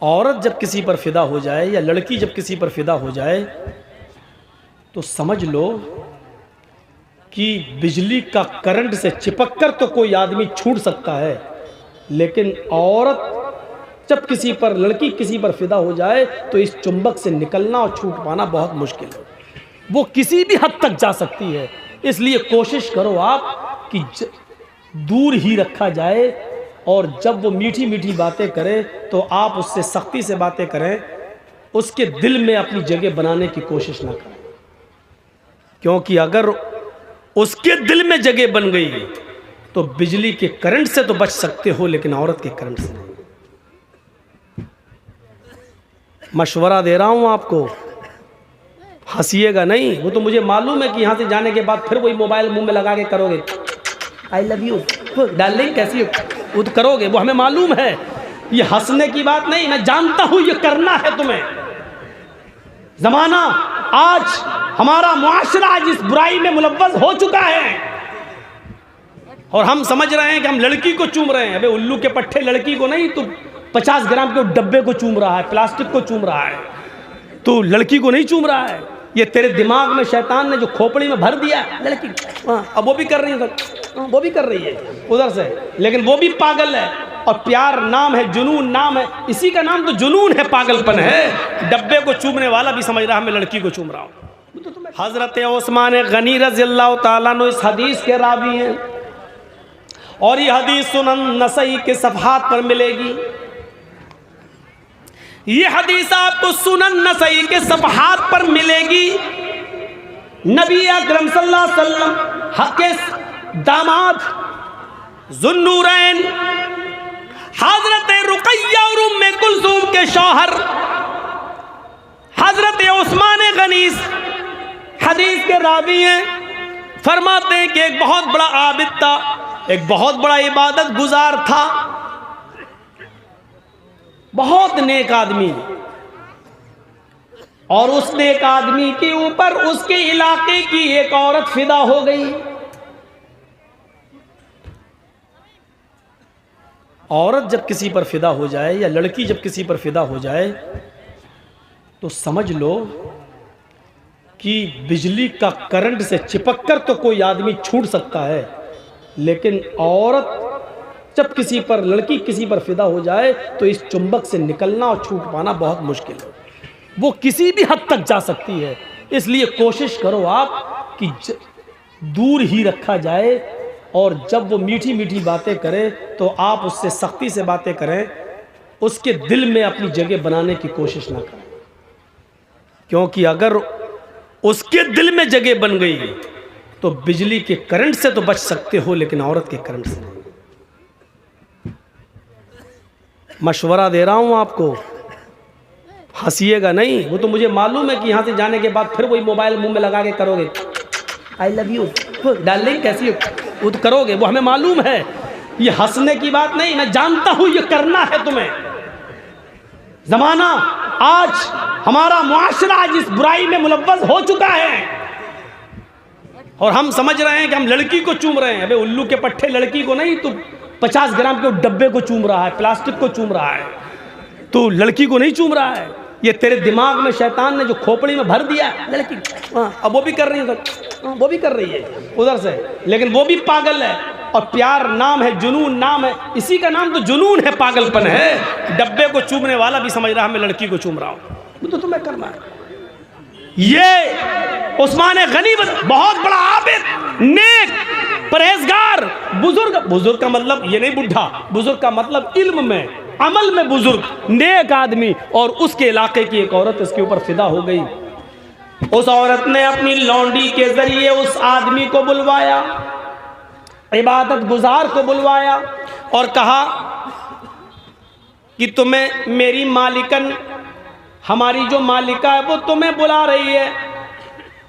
औरत जब किसी पर फिदा हो जाए या लड़की जब किसी पर फिदा हो जाए तो समझ लो कि बिजली का करंट से चिपक कर तो कोई आदमी छूट सकता है, लेकिन औरत जब किसी पर, लड़की किसी पर फिदा हो जाए तो इस चुंबक से निकलना और छूट पाना बहुत मुश्किल है। वो किसी भी हद तक जा सकती है। इसलिए कोशिश करो आप कि दूर ही रखा जाए, और जब वो मीठी मीठी बातें करे तो आप उससे सख्ती से बातें करें, उसके दिल में अपनी जगह बनाने की कोशिश ना करें, क्योंकि अगर उसके दिल में जगह बन गई तो बिजली के करंट से तो बच सकते हो, लेकिन औरत के करंट से नहीं। मशवरा दे रहा हूं आपको, हंसिएगा नहीं। वो तो मुझे मालूम है कि यहां से जाने के बाद फिर वही मोबाइल मुंह में लगा के करोगे, आई लव यू डार्लिंग कैसी हो, वो तो करोगे, वो हमें मालूम है। ये हंसने की बात नहीं, मैं जानता हूं ये करना है तुम्हें। जमाना आज, हमारा मुआशरा आज इस बुराई में मुलव्वस हो चुका है, और हम समझ रहे हैं कि हम लड़की को चूम रहे हैं। अबे उल्लू के पट्टे, लड़की को नहीं, तू 50 ग्राम के डब्बे को चूम रहा है, प्लास्टिक को चूम रहा है, तू लड़की को नहीं चूम रहा है। ये तेरे दिमाग में शैतान ने जो खोपड़ी में भर दिया लड़की, अब वो भी कर रही है, वो भी कर रही है उधर से, लेकिन वो भी पागल है। और प्यार नाम है, जुनून नाम है, इसी का नाम तो जुनून है, पागलपन है। डब्बे को चूमने वाला भी समझ रहा है मैं लड़की को चूम रहा हूं। हजरत उस्मान गनी रज़ियल्लाहु ताला अन्हु इस हदीस के रावी हैं, और ये हदीस सुनन नसई के सफ़हात पर मिलेगी। ये हदीस आपको सुनन नसई के सफ़हात पर मिलेगी। नबी अकरम सल्लल्लाहु अलैहि वसल्लम के दामाद ज़ुन्नूरैन हजरत रुक़य्या और उम्मे कुलसूम के शौहर हजरत उस्मान गनी हदीस के रावी हैं। फरमाते हैं कि एक बहुत बड़ा आबिद था, एक बहुत बड़ा इबादत गुजार था, बहुत नेक आदमी, और उस नेक आदमी के ऊपर उसके इलाके की एक औरत फिदा हो गई। औरत जब किसी पर फिदा हो जाए या लड़की जब किसी पर फिदा हो जाए तो समझ लो कि बिजली का करंट से चिपक कर तो कोई आदमी छूट सकता है, लेकिन औरत जब किसी पर, लड़की किसी पर फिदा हो जाए तो इस चुंबक से निकलना और छूट पाना बहुत मुश्किल है। वो किसी भी हद तक जा सकती है। इसलिए कोशिश करो आप कि दूर ही रखा जाए, और जब वो मीठी मीठी बातें करे तो आप उससे सख्ती से बातें करें, उसके दिल में अपनी जगह बनाने की कोशिश ना करें, क्योंकि अगर उसके दिल में जगह बन गई तो बिजली के करंट से तो बच सकते हो, लेकिन औरत के करंट से नहीं। मशवरा दे रहा हूं आपको, हंसिएगा नहीं। वो तो मुझे मालूम है कि यहां से जाने के बाद फिर वही मोबाइल मुंह में लगा के करोगे, आई लव यू डार्लिंग कैसी हो, वो तो करोगे, वो हमें मालूम है। ये हंसने की बात नहीं, मैं जानता हूं ये करना है तुम्हें। जमाना आज, हमारा मुआशरा आज इस बुराई में मुलव्वस हो चुका है, और हम समझ रहे हैं कि हम लड़की को चूम रहे हैं। अबे उल्लू के पट्टे, लड़की को नहीं, तू 50 ग्राम के डब्बे को चूम रहा है, प्लास्टिक को चूम रहा है, तू लड़की को नहीं चूम रहा है। ये तेरे दिमाग में शैतान ने जो खोपड़ी में भर दिया लड़की, अब वो भी कर रही है, वो भी कर रही है उधर से, लेकिन वो भी पागल है। और प्यार नाम है, जुनून नाम है, इसी का नाम तो जुनून है, पागलपन है। डब्बे को चूमने वाला भी समझ रहा है मैं लड़की को चूम रहा हूं, वो तो तुम्हें करना है। ये उस्मान गनी बहुत बड़ा आबिद, नेक, परहेजगार, बुजुर्ग। बुजुर्ग का मतलब ये नहीं बुढ़ा, बुजुर्ग का मतलब इल्म में, अमल में बुजुर्ग, नेक आदमी, और उसके इलाके की एक औरत इसके ऊपर फिदा हो गई। उस औरत ने अपनी लौंडी के जरिए उस आदमी को बुलवाया, इबादत गुजार को बुलवाया, और कहा कि तुम्हें मेरी मालिकन, हमारी जो मालिका है वो तुम्हें बुला रही है,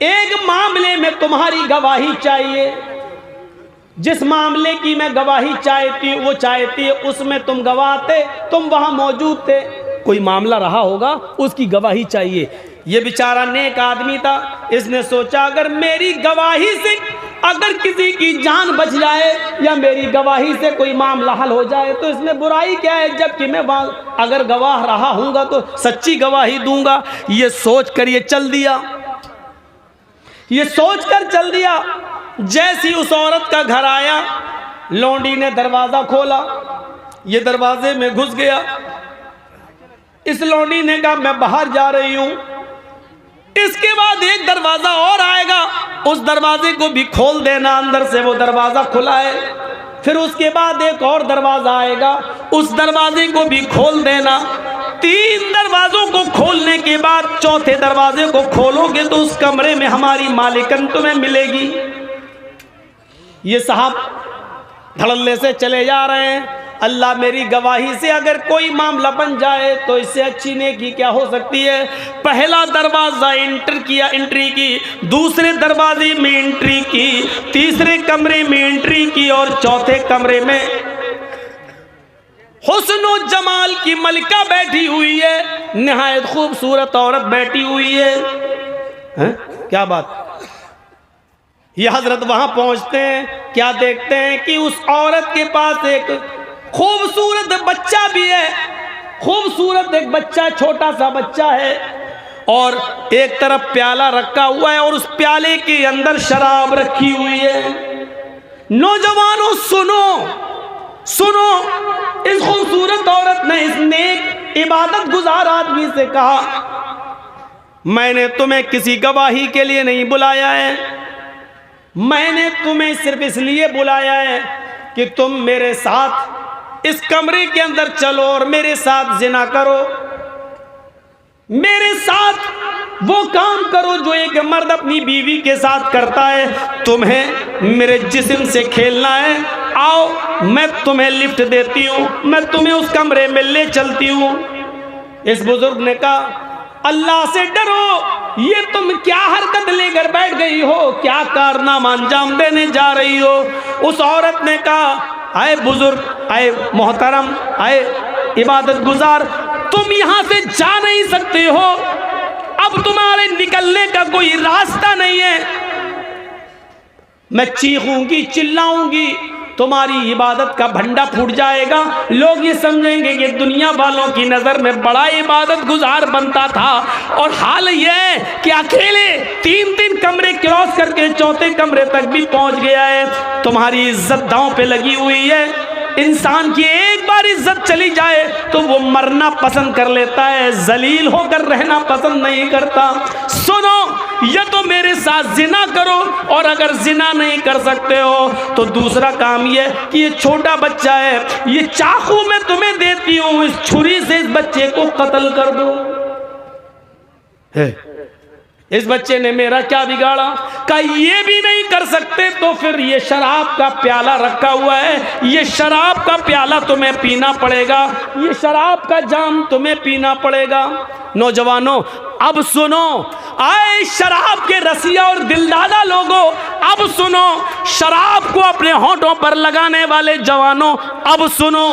एक मामले में तुम्हारी गवाही चाहिए। जिस मामले की मैं गवाही चाहती है उसमें तुम गवाह थे, तुम वहां मौजूद थे, कोई मामला रहा होगा उसकी गवाही चाहिए। ये बेचारा नेक आदमी था, इसने सोचा अगर मेरी गवाही से अगर किसी की जान बच जाए या मेरी गवाही से कोई मामला हल हो जाए तो इसमें बुराई क्या है, जबकि मैं अगर गवाह रहा हूँगा तो सच्ची गवाही दूंगा। ये सोच कर ये चल दिया, ये सोच कर चल दिया। जैसी उस औरत का घर आया, लौंडी ने दरवाज़ा खोला, ये दरवाजे में घुस गया। इस लौंडी ने कहा मैं बाहर जा रही हूँ। इसके बाद एक दरवाजा और आएगा, उस दरवाजे को भी खोल देना, अंदर से वो दरवाजा खुला है। फिर उसके बाद एक और दरवाजा आएगा, उस दरवाजे को भी खोल देना। 3 दरवाजों को खोलने के बाद चौथे दरवाजे को खोलोगे तो उस कमरे में हमारी मालिकन तुम्हें मिलेगी। ये साहब धड़ल्ले से चले जा रहे हैं। अल्लाह मेरी गवाही से अगर कोई मामला बन जाए तो इससे अच्छी नेकी क्या हो सकती है। पहला दरवाज़ा एंट्री की, दूसरे दरवाजे में एंट्री की, तीसरे कमरे में एंट्री की और चौथे कमरे में हुस्न जमाल की मलिका बैठी हुई है, निहायत खूबसूरत औरत बैठी हुई है। क्या बात। ये हजरत वहां पहुंचते हैं, क्या देखते हैं कि उस औरत के पास एक खूबसूरत बच्चा भी है। खूबसूरत एक बच्चा, छोटा सा बच्चा है, और एक तरफ प्याला रखा हुआ है और उस प्याले के अंदर शराब रखी हुई है। नौजवानों सुनो सुनो, इस खूबसूरत औरत ने इस नेक इबादत गुजार आदमी से कहा, मैंने तुम्हें किसी गवाही के लिए नहीं बुलाया है, मैंने तुम्हें सिर्फ इसलिए बुलाया है कि तुम मेरे साथ इस कमरे के अंदर चलो और मेरे साथ जिना करो, मेरे साथ वो काम करो जो एक मर्द अपनी बीवी के साथ करता है। तुम्हें मेरे जिस्म से खेलना है, आओ मैं तुम्हें लिफ्ट देती हूँ, मैं तुम्हें उस कमरे में ले चलती हूँ। इस बुजुर्ग ने कहा अल्लाह से डरो, ये तुम क्या हरकत लेकर बैठ गई हो, क्या कारनामा अंजाम देने जा रही हो। उस औरत ने कहा आए बुजुर्ग, आए मोहतरम, आए इबादत गुजार, तुम यहां से जा नहीं सकते हो, अब तुम्हारे निकलने का कोई रास्ता नहीं है। मैं चीखूंगी, चिल्लाऊंगी, तुम्हारी इबादत का भंडा फूट जाएगा, लोग ये समझेंगे कि दुनिया वालों की नज़र में बड़ा इबादत गुजार बनता था, और हाल ये है कि अकेले 3 कमरे क्रॉस करके चौथे कमरे तक भी पहुंच गया है। तुम्हारी इज्जत दांव पे लगी हुई है। इंसान की एक बार इज्जत चली जाए तो वो मरना पसंद कर लेता है, जलील होकर रहना पसंद नहीं करता। सुनो, या तो मेरे साथ जिना करो, और अगर जिना नहीं कर सकते हो तो दूसरा काम ये कि ये छोटा बच्चा है, ये चाकू मैं तुम्हें देती हूँ, इस छुरी से इस बच्चे को कत्ल कर दो। इस बच्चे ने मेरा क्या बिगाड़ा। का ये भी नहीं कर सकते तो फिर ये शराब का प्याला रखा हुआ है, ये शराब का प्याला तुम्हें पीना पड़ेगा, ये शराब का जाम तुम्हें पीना पड़ेगा। नौजवानों अब सुनो, आए शराब के रसिया और दिलदादा लोगों, अब सुनो, शराब को अपने होठों पर लगाने वाले जवानों, अब सुनो।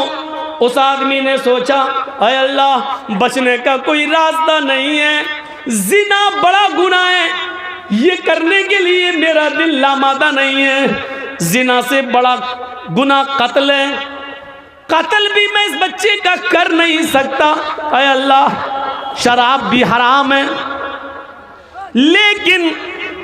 उस आदमी ने सोचा अय अल्लाह, बचने का कोई रास्ता नहीं है, जिना बड़ा गुनाह है, ये करने के लिए मेरा दिल लामादा नहीं है। जिना से बड़ा गुनाह कत्ल है, कत्ल भी मैं इस बच्चे का कर नहीं सकता। अय अल्लाह, शराब भी हराम है, लेकिन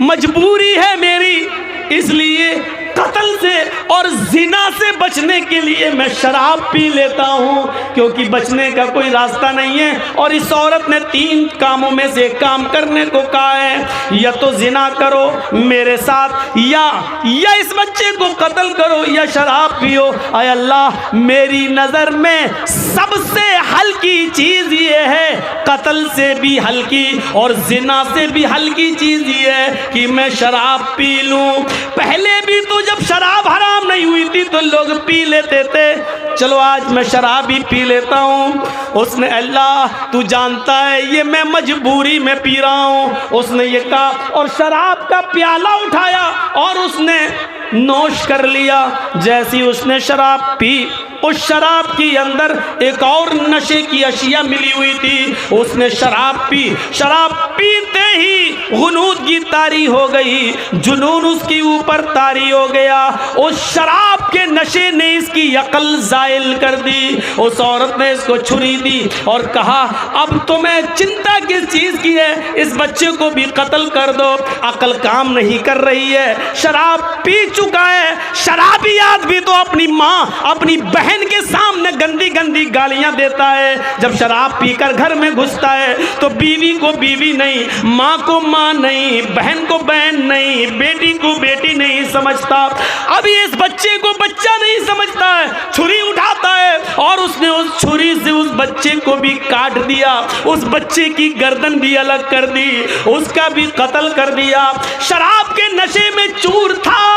मजबूरी है मेरी, इसलिए कत्ल से और जिना से बचने के लिए मैं शराब पी लेता हूँ, क्योंकि बचने का कोई रास्ता नहीं है। और इस औरत ने 3 कामों में से एक काम करने को कहा है, या तो जिना करो मेरे साथ, या इस बच्चे को कत्ल करो, या शराब पियो। अय अल्लाह, मेरी नज़र में सबसे हल्की चीज़ ये है, कत्ल से भी हल्की और जिना से भी हल्की चीज़ ये है कि मैं शराब पी लूँ। पहले भी तो जब शराब हराम नहीं हुई थी तो लोग पी लेते थे, चलो आज मैं शराब ही पी लेता हूँ। उसने अल्लाह तू जानता है ये मैं मजबूरी में पी रहा हूँ, उसने ये कहा और शराब का प्याला उठाया और उसने नोश कर लिया। जैसी उसने शराब पी उस शराब के अंदर एक और नशे की अशिया मिली हुई थी। उसने शराब पी, शराब पीते ही गुनूद की तारी हो गई, जुनून उसके ऊपर तारी हो गया। उस शराब के नशे ने इसकी अकल जायल कर दी। उस औरत ने इसको छुरी दी और कहा, अब तुम्हें चिंता किस चीज की है, इस बच्चे को भी कत्ल कर दो। अकल काम नहीं कर रही है, शराब पी चुका है। शराबी आदमी तो अपनी माँ, अपनी बहन के सामने गंदी गंदी गालियां देता है। जब शराब पीकर घर में घुसता है तो बीवी को बीवी नहीं, माँ को माँ नहीं, बहन को बहन नहीं, बेटी को बेटी नहीं समझता। अभी इस बच्चे को बच्चा नहीं समझता है, छुरी उठाता है और उसने उस छुरी से उस बच्चे को भी काट दिया, उस बच्चे की गर्दन भी अलग कर दी, उसका भी कत्ल कर दिया। शराब के नशे में चूर था।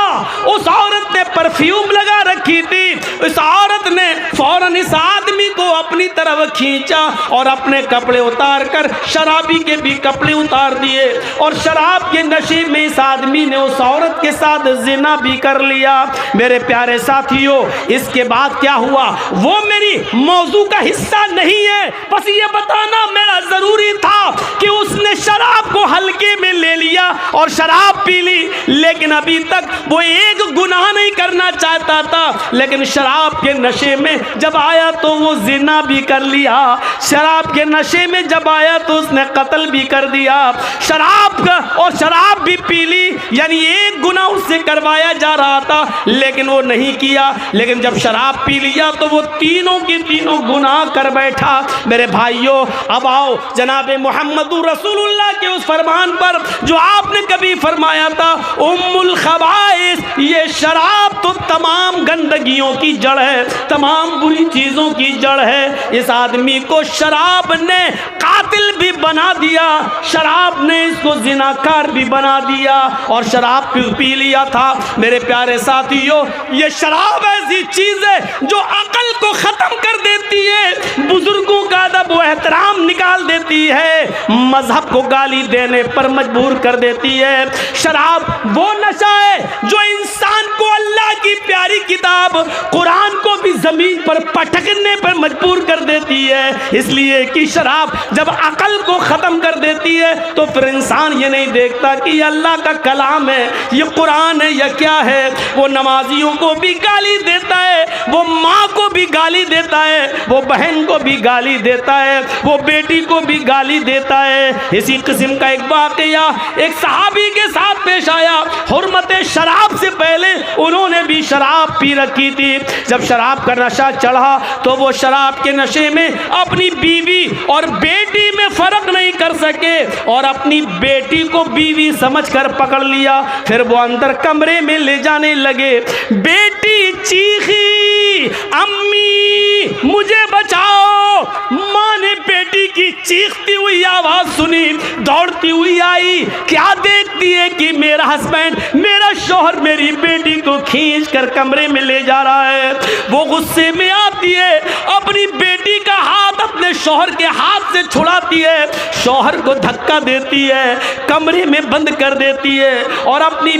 उस औरत ने परफ्यूम लगा रखी थी। इस औरत ने फौरन इस आदमी को अपनी तरफ खींचा और अपने कपड़े उतार कर शराबी के भी कपड़े उतार दिए और शराब के नशे में इस आदमी ने उस औरत के साथ जिना भी कर लिया। मेरे प्यारे साथियों, इसके बाद क्या हुआ वो मेरी मौजू का हिस्सा नहीं है, बस ये बताना मेरा जरूरी था कि उसने शराब को हल्के में ले लिया और शराब पी ली, लेकिन अभी तक वो एक गुनाह नहीं करना चाहता था। लेकिन शराब के नशे में जब आया तो वो जिना भी कर लिया, शराब के नशे में जब आया तो उसने कत्ल भी कर दिया, शराब का और शराब भी पी ली, यानी एक गुनाह उससे करवाया जा रहा था लेकिन वो नहीं किया। लेकिन जब शराब पी लिया तो वो तीनों की तीनों गुनाह कर बैठा। मेरे भाइयों, अब आओ जनाबे मोहम्मदुर रसूलुल्लाह के उस फरमान पर जो आपने कभी फरमाया था, उम्मुल खबाइस, ये शराब तो तमाम गंदगियों की जड़ है, तमाम बुरी चीजों की जड़ है। इस आदमी को शराब ने कातिल भी बना दिया, शराब ने इसको जिनाकार भी बना दिया और शराब पी लिया था। मेरे प्यारे साथियों, ये शराब ऐसी चीज है जो अकल को खत्म कर देती है, बुजुर्गों का अदब व एहतराम निकाल देती है, मजहब को गाली देने पर मजबूर कर देती है। शराब वो नशा है जो इंसान को अल्लाह की प्यारी किताब कुरान को भी जमीन पर पटकने पर मजबूर कर देती है। इसलिए कि शराब जब अकल को खत्म कर देती है तो फिर इंसान ये नहीं देखता कि ये अल्लाह का कलाम है, ये कुरान है या क्या है। वो नमाजियों को भी गाली देता है, वो माँ को भी गाली देता है, वो बहन को भी गाली देता है, वो बेटी को भी गाली देता है। इसी किस्म का एक वाकया एक सहाबी के साथ पेश आया। हुर्मत शराब से पहले उन्होंने भी शराब पी रखी थी। जब शराब का नशा चढ़ा तो वो शराब के नशे में अपनी बीवी और बेटी में फर्क नहीं कर सके और अपनी बेटी को बीवी समझकर पकड़ लिया। फिर वो अंदर कमरे में ले जाने लगे। बेटी चीखी, अम्मी मुझे बचाओ। माँ ने बेटी की चीखती हुई आवाज सुनी, दौड़ती हुई आई। क्या देखती है कि मेरा हस्बैंड, मेरा शौहर मेरी बेटी को खींच कर कमरे में ले जा रहा है। वो गुस्से में आती है, अपनी बेटी का हाथ अपने शौहर के हाथ से छुड़ाती है, शौहर को धक्का देती है, कमरे में बंद कर देती है और अपनी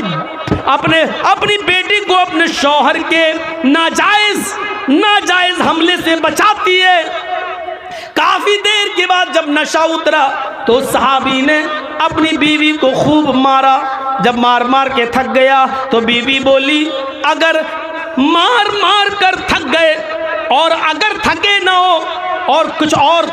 बेटी को अपने शौहर के नाजायज हमले से बचाती है। काफी देर के बाद जब नशा उतरा तो सहाबी ने अपनी बीवी को खूब मारा। जब मार मार के थक गया तो बीवी बोली, अगर मार मार कर थक गए और अगर थके ना हो और कुछ और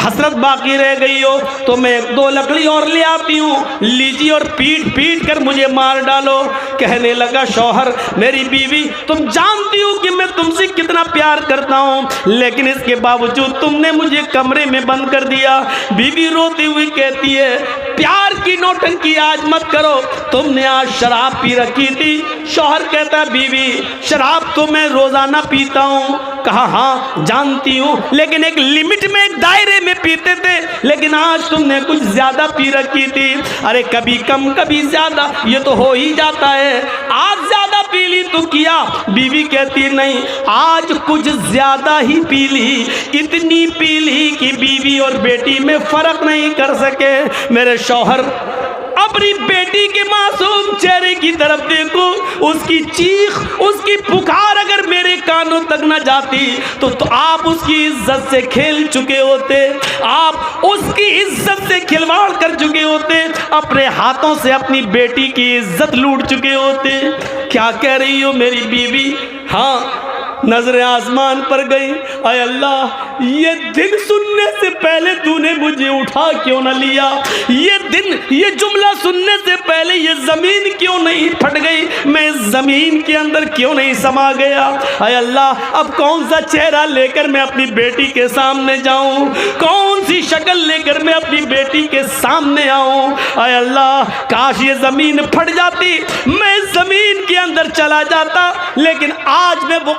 हसरत बाकी रह गई हो तो मैं 2 लकड़ी और ले आती हूँ, लीजिए और पीट पीट कर मुझे मार डालो। कहने लगा शौहर, मेरी बीवी तुम जानती हो कि मैं तुमसे कितना प्यार करता हूँ, लेकिन इसके बावजूद तुमने मुझे कमरे में बंद कर दिया। बीवी रोती हुई कहती है, प्यार की नौटंकी आज मत करो, तुमने आज शराब पी रखी थी। शौहर कहता, बीवी शराब तो मैं रोजाना पीता हूँ। कहा हाँ जानती हूँ, लेकिन एक लिमिट में, एक दायरे में पीते थे, लेकिन आज तुमने कुछ ज्यादा पी रखी थी। अरे कभी कम कभी ज्यादा, ये तो हो ही जाता है। आज ज्यादा पी ली तो किया। बीवी कहती नहीं, आज कुछ ज्यादा ही पी ली, इतनी पी ली कि बीवी और बेटी में फर्क नहीं कर सके। मेरे शौहर अब अपनी बेटी के मासूम चेहरे की तरफ देखूं, उसकी चीख, उसकी पुकार अगर मेरे कानों तक न जाती तो आप उसकी इज्जत से खेल चुके होते, आप उसकी इज्जत से खिलवाड़ कर चुके होते, अपने हाथों से अपनी बेटी की इज्जत लूट चुके होते। क्या कह रही हो मेरी बीवी? हाँ, नजर आसमान पर गई। अय अल्लाह, ये दिन सुनने से पहले तूने मुझे उठा क्यों न लिया? ये दिन, ये जुमला सुनने से पहले ये जमीन क्यों नहीं फट गई? मैं इस जमीन के अंदर क्यों नहीं समा गया? अय अल्लाह, अब कौन सा चेहरा लेकर मैं अपनी बेटी के सामने जाऊं? कौन सी शक्ल लेकर मैं अपनी बेटी के सामने आऊं? अय अल्लाह, काश ये जमीन फट जाती, मैं इस जमीन के अंदर चला जाता। लेकिन आज मैं वो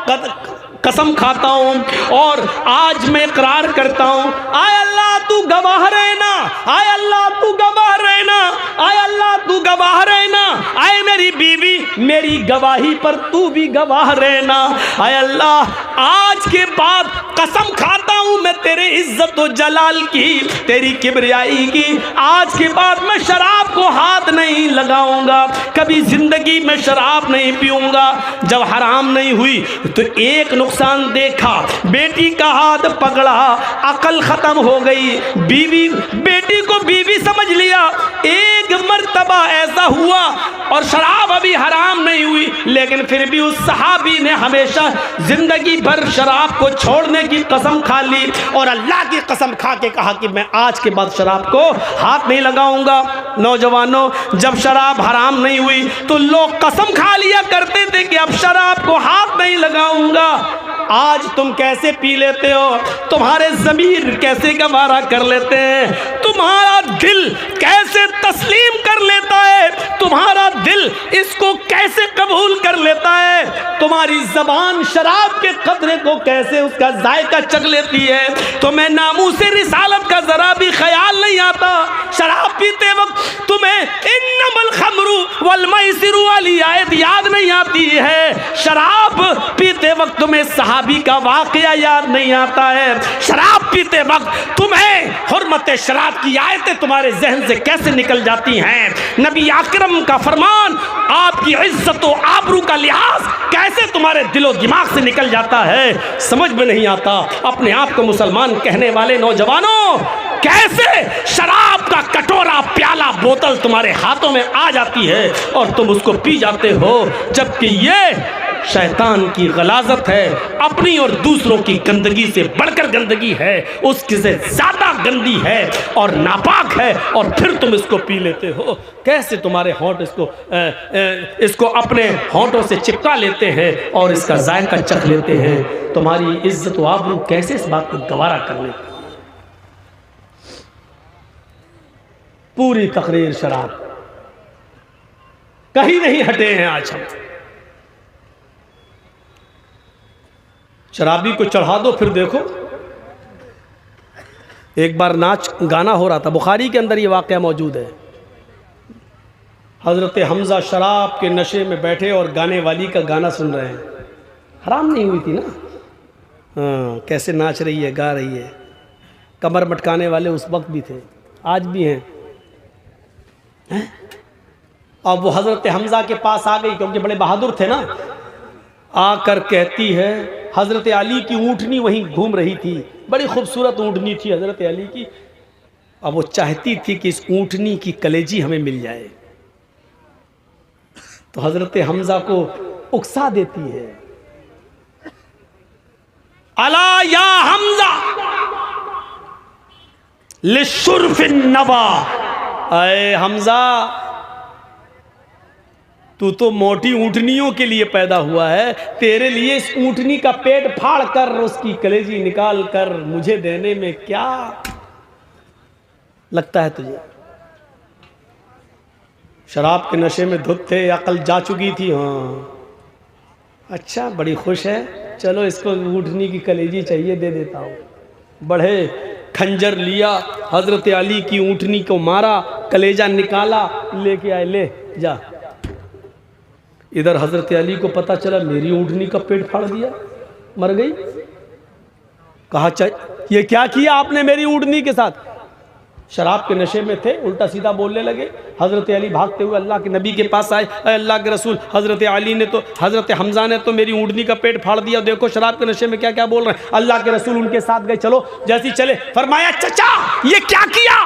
कसम खाता हूं और आज मैं इकरार करता हूं, आय अल्लाह तू गवाह रहना, आय अल्लाह तू गवाह रहना, आय अल्लाह तू गवाह रहना, आय मेरी बीवी, मेरी गवाही पर तू भी गवाह रहना। आय अल्लाह, आज के बाद कसम खाता हूं मैं तेरे इज्जत व जलाल की, तेरी किबरियाई की, आज के बाद मैं शराब को हाथ नहीं लगाऊंगा, कभी जिंदगी में शराब नहीं पीऊंगा। जब हराम नहीं हुई तो एक नुकसान देखा, बेटी का हाथ पकड़ा, अकल खत्म हो गई, बीवी, बेटी को बीवी समझ लिया। एक मर्तबा ऐसा हुआ और शराब अभी हराम नहीं हुई, लेकिन फिर भी उस सहाबी ने हमेशा जिंदगी भर शराब को छोड़ने की कसम खा ली और अल्लाह की कसम खा के कहा कि मैं आज के बाद शराब को हाथ नहीं लगाऊंगा। नौजवानों, जब शराब हराम नहीं हुई तो लोग कसम खा लिया करते थे कि अब शराब को हाथ नहीं लगाऊंगा। आज तुम कैसे पी लेते हो? तुम्हारे ज़मीर कैसे गवारा कर लेते हैं? तुम्हारा दिल कैसे तस्लीम कर लेता है? तुम्हारा दिल इसको कैसे कबूल कर लेता है? तुम्हारी ज़बान शराब के कतरे को कैसे उसका जायका चख लेती है? तुम्हें नामूसे रिसालत का ज़रा भी ख्याल नहीं आता। शराब पीते वक्त तुम्हें इन्नमल खमरू वल मैसिरु वाली आयत याद नहीं आती है। शराब पीते वक्त तुम्हें सहाबी का वाकया याद नहीं आता है। शराब पीते वक्त तुम्हें हुर्मत शराब की आयतें तुम्हारे जहन से कैसे निकल जाती हैं। नबी अकरम का फरमान, आपकी इज्जत और आबरू का लिहाज कैसे तुम्हारे दिलो दिमाग से निकल जाता है, समझ में नहीं आता। अपने आप को मुसलमान कहने वाले नौजवानों, कैसे शराब का कटोरा, प्याला, बोतल तुम्हारे हाथों में आ जाती है और तुम उसको पी जाते हो, जबकि ये शैतान की गलाजत है, अपनी और दूसरों की गंदगी से बढ़कर गंदगी है, उसकी से ज़्यादा गंदी है और नापाक है, और फिर तुम इसको पी लेते हो। कैसे तुम्हारे होंठ इसको अपने होंठों से चिपका लेते हैं और इसका जायका चख लेते हैं। तुम्हारी इज्जत व आबरू कैसे इस बात को गवारा कर लेते। पूरी तकरीर शराब, कहीं नहीं हटे हैं आज हम। शराबी को चढ़ा दो, फिर देखो। एक बार नाच गाना हो रहा था, बुखारी के अंदर ये वाक़या मौजूद है। हज़रत हमज़ा शराब के नशे में बैठे और गाने वाली का गाना सुन रहे हैं। हराम नहीं हुई थी ना। हाँ, कैसे नाच रही है, गा रही है। कमर मटकाने वाले उस वक्त भी थे, आज भी हैं। अब वो हज़रत हमज़ा के पास आ गई, क्योंकि बड़े बहादुर थे ना। आकर कहती है, हज़रत अली की ऊँटनी वहीं घूम रही थी, बड़ी खूबसूरत ऊँटनी थी हज़रत अली की। अब वो चाहती थी कि इस ऊँटनी की कलेजी हमें मिल जाए, तो हज़रत हमज़ा को उकसा देती है, अला या हमज़ा लिशुर्फिन नवा, अय हमज़ा, तू तो मोटी ऊँटनियों के लिए पैदा हुआ है, तेरे लिए इस ऊँटनी का पेट फाड़ कर उसकी कलेजी निकाल कर मुझे देने में क्या लगता है तुझे? शराब के नशे में धुत थे, अकल जा चुकी थी। हाँ, अच्छा, बड़ी खुश है, चलो इसको ऊँटनी की कलेजी चाहिए, दे देता हूँ। बढ़े, खंजर लिया, हज़रत अली की ऊँटनी को मारा, कलेजा निकाला, लेके आए, ले जा। इधर हज़रत अली को पता चला मेरी ऊँटनी का पेट फाड़ दिया, मर गई। कहा, ये क्या किया आपने मेरी ऊँटनी के साथ? शराब के नशे में थे, उल्टा सीधा बोलने लगे। हज़रत अली भागते हुए अल्लाह के नबी के पास आए, अल्लाह के रसूल, हज़रत अली ने तो, हज़रत हमज़ा ने तो मेरी ऊँटनी का पेट फाड़ दिया, देखो शराब के नशे में क्या क्या बोल रहे हैं। अल्लाह के रसूल उनके साथ गए, चलो। जैसे ही चले फरमाया, चचा ये क्या किया,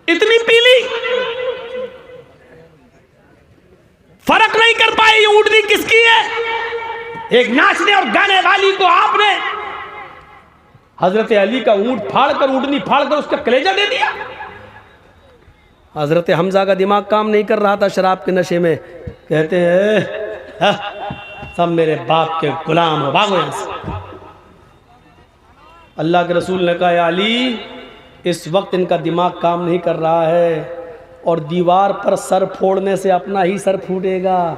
इतनी पीली, फर्क नहीं कर पाए ये ऊँटनी किसकी है। एक नाचने और गाने वाली को आपने हजरत अली का ऊँट फाड़कर, ऊँटनी फाड़कर उसका कलेजा दे दिया। हजरत हमजा का दिमाग काम नहीं कर रहा था शराब के नशे में। कहते हैं सब मेरे बाप के गुलाम हो, भागो यहां से। अल्लाह के रसूल ने कहा, अली इस वक्त इनका दिमाग काम नहीं कर रहा है और दीवार पर सर फोड़ने से अपना ही सर फूटेगा।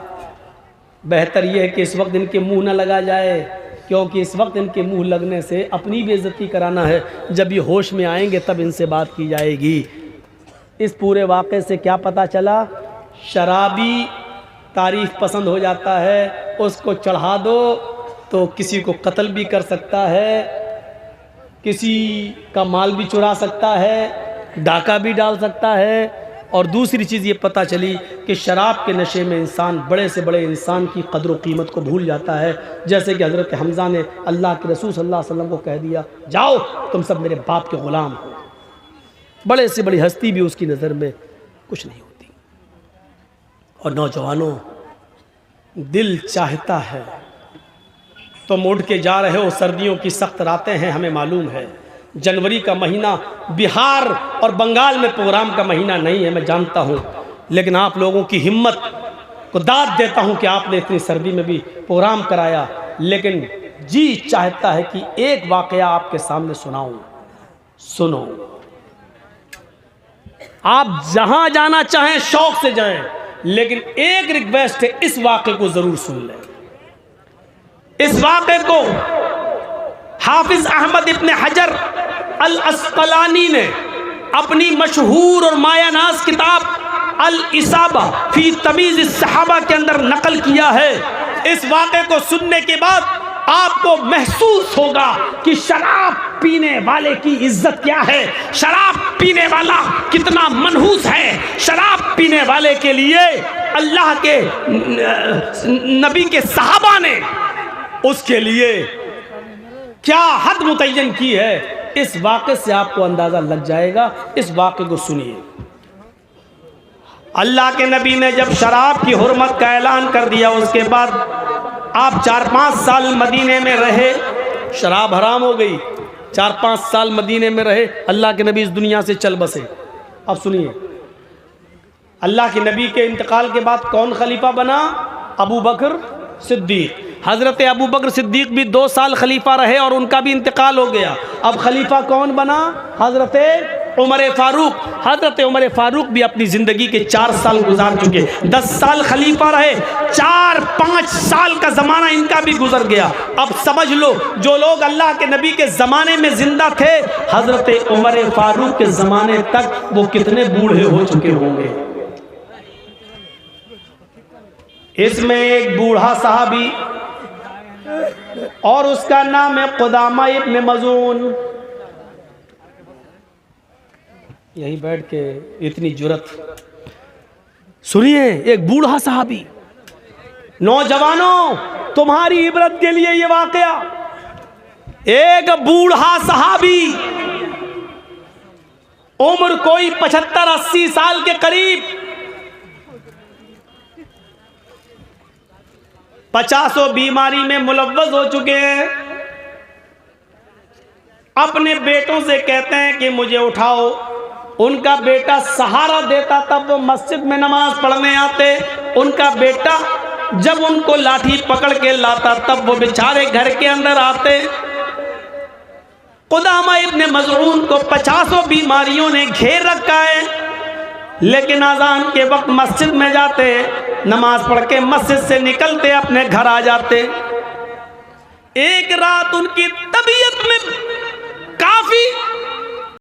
बेहतर यह है कि इस वक्त इनके मुंह न लगा जाए, क्योंकि इस वक्त इनके मुंह लगने से अपनी बेइज्जती कराना है। जब ये होश में आएंगे तब इनसे बात की जाएगी। इस पूरे वाक़े से क्या पता चला, शराबी तारीफ़ पसंद हो जाता है, उसको चढ़ा दो तो किसी को कत्ल भी कर सकता है, किसी का माल भी चुरा सकता है, डाका भी डाल सकता है। और दूसरी चीज़ ये पता चली कि शराब के नशे में इंसान बड़े से बड़े इंसान की कदर व कीमत को भूल जाता है। जैसे कि हज़रत हमज़ा ने अल्लाह के रसूल सल्लल्लाहु अलैहि वसल्लम को कह दिया, जाओ तुम सब मेरे बाप के ग़ुलाम हो। बड़े से बड़ी हस्ती भी उसकी नज़र में कुछ नहीं होती। और नौजवानों, दिल चाहता है तुम उठ के जा रहे हो, सर्दियों की सख्त रातें हैं, हमें मालूम है। जनवरी का महीना बिहार और बंगाल में प्रोग्राम का महीना नहीं है, मैं जानता हूँ, लेकिन आप लोगों की हिम्मत को दाद देता हूँ कि आपने इतनी सर्दी में भी प्रोग्राम कराया। लेकिन जी चाहता है कि एक वाकया आपके सामने सुनाऊं। सुनो, आप जहां जाना चाहें शौक से जाएं, लेकिन एक रिक्वेस्ट है, इस वाक़े को जरूर सुन लें। इस वाक़े को हाफिज अहमद इब्न हजर अल अस्क़लानी ने अपनी मशहूर और मायानाज़ किताब अल इसाबा फी तमीज़ सहाबा के अंदर नकल किया है। इस वाक़े को सुनने के बाद आपको महसूस होगा कि शराब पीने वाले की इज्जत क्या है, शराब पीने वाला कितना मनहूस है, शराब पीने वाले के लिए अल्लाह के नबी के सहाबा ने उसके लिए क्या हद मुतय्यन की है। इस वाक़े से आपको अंदाज़ा लग जाएगा। इस वाक़े को सुनिए। अल्लाह के नबी ने जब शराब की हुर्मत का ऐलान कर दिया, उसके बाद आप 4-5 साल मदीने में रहे, शराब हराम हो गई। 4-5 साल मदीने में रहे, अल्लाह के नबी इस दुनिया से चल बसे। अब सुनिए, अल्लाह के नबी के इंतकाल के बाद कौन खलीफा बना? अबू बकर सिद्दीक। हज़रत अबू बकर सिद्दीक भी 2 साल खलीफा रहे और उनका भी इंतकाल हो गया। अब खलीफा कौन बना? हज़रत उमर फ़ारूक। हज़रत उमर फ़ारूक भी अपनी ज़िंदगी के 4 साल गुजार चुके, 10 साल खलीफा रहे, 4-5 साल का ज़माना इनका भी गुजर गया। अब समझ लो, जो लोग अल्लाह के नबी के ज़माने में ज़िंदा थे, हज़रत उमर फ़ारूक के ज़माने तक वो कितने बूढ़े हो चुके होंगे। इसमें एक बूढ़ा सहाबी और उसका नाम है कुदामा इब्न मज़ून। यहीं बैठ के इतनी जुरत, सुनिए, एक बूढ़ा सहाबी। नौजवानों, तुम्हारी इबरत के लिए ये वाकया, एक बूढ़ा सहाबी, उम्र कोई 75-80 साल के करीब, 50 बीमारी में मुलव्वस हो चुके हैं, अपने बेटों से कहते हैं कि मुझे उठाओ। उनका बेटा सहारा देता, तब वो मस्जिद में नमाज पढ़ने आते। उनका बेटा जब उनको लाठी पकड़ के लाता, तब वो बेचारे घर के अंदर आते। कुदामा इब्न मज़ऊन को 50 बीमारियों ने घेर रखा है, लेकिन अज़ान के वक्त मस्जिद में जाते, नमाज पढ़ के मस्जिद से निकलते, अपने घर आ जाते। एक रात उनकी तबीयत में काफी